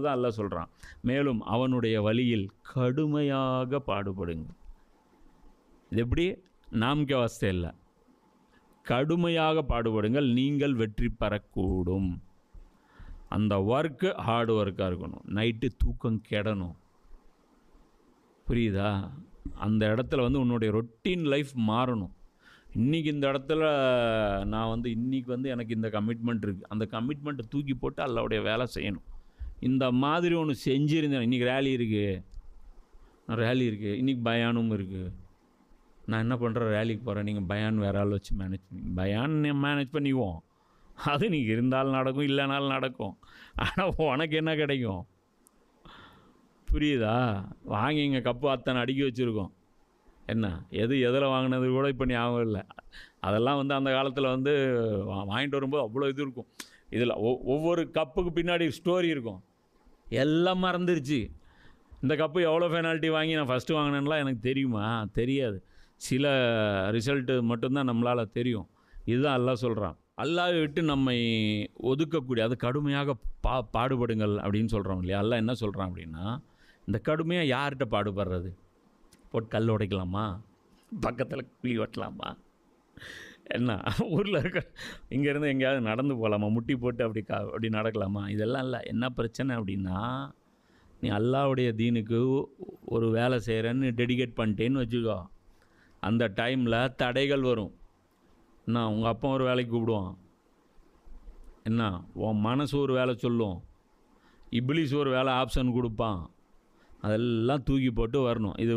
தான் அல்லாஹ் சொல்கிறான். மேலும் அவனுடைய வழியில் கடுமையாக பாடுபடுங்கள். இது எப்படி? நாம்கே வாஸ்தே இல்லை, கடுமையாக பாடுபடுங்கள், நீங்கள் வெற்றி பெறக்கூடும். அந்த ஒர்க்கு ஹார்ட் ஒர்க்காக இருக்கணும். நைட்டு தூக்கம் கெடணும். புரியுதா? அந்த இடத்துல உன்னுடைய ரொட்டீன் லைஃப் மாறணும். இன்றைக்கி இந்த இடத்துல நான் இன்றைக்கி எனக்கு இந்த கமிட்மெண்ட் இருக்குது, அந்த கமிட்மெண்ட்டை தூக்கி போட்டு அல்லாவுடைய வேலை செய்யணும். இந்த மாதிரி ஒன்று செஞ்சுருந்தேன். இன்றைக்கி ரேலி இருக்குது, இன்றைக்கி பயானும் இருக்குது. நான் என்ன பண்ணுறேன், ரேலிக்கு போகிறேன், நீங்கள் பயான் வேற ஆள் வச்சு மேனேஜ் பண்ணி, பயான் மேனேஜ் பண்ணிக்குவோம். அது நீங்கள் இருந்தாலும் நடக்கும், இல்லைனாலும் நடக்கும். ஆனால் உனக்கு என்ன கிடைக்கும்? புரியுதா? வாங்கி இங்கே கப்பு அத்தனை அடுக்கி வச்சுருக்கோம். என்ன எதில் வாங்கினது கூட இப்போ ஞாபகம் இல்லை. அதெல்லாம் அந்த காலத்தில் வாங்கிட்டு வரும்போது அவ்வளோ இது இருக்கும். இதில் ஒவ்வொரு கப்புக்கு பின்னாடி ஸ்டோரி இருக்கும். எல்லாம் மறந்துருச்சு. இந்த கப்பு எவ்வளோ பெனால்ட்டி வாங்கி நான் ஃபஸ்ட்டு வாங்கினேன்லாம் எனக்கு தெரியுமா? தெரியாது. சில ரிசல்ட்டு மட்டும்தான் நம்மளால் தெரியும். இதுதான் அல்லாஹ் சொல்கிறான். அல்லாஹ்வை விட்டு நம்மை ஒதுக்கக்கூடிய, அது கடுமையாக பாடுபடுங்கள் அப்படின்னு சொல்கிறோம் இல்லையா? அல்லாஹ் என்ன சொல்கிறான் அப்படின்னா, இந்த கடுமையாக யார்கிட்ட பாடுபடுறது? போட்டு கல் உடைக்கலாமா? பக்கத்தில் குழி வெட்டலாமா? என்ன ஊரில் இருக்க இங்கேருந்து எங்கேயாவது நடந்து போகலாமா? முட்டி போட்டு அப்படி நடக்கலாமா? இதெல்லாம் இல்லை. என்ன பிரச்சனை அப்படின்னா, நீ அல்லாஹ்வுடைய தீனுக்கு ஒரு வேலை செய்கிறேன்னு டெடிகேட் பண்ணிட்டேன்னு வச்சுக்கோ, அந்த டைமில் தடைகள் வரும். என்ன, உங்கள் அப்பா ஒரு வேலைக்கு கூப்பிடுவான், என்ன உன் மனசு ஒரு வேலை சொல்லும், இப்லீஸ் ஒரு வேலை ஆப்ஷன் கொடுப்பான். அதெல்லாம் தூக்கி போட்டு வரணும். இது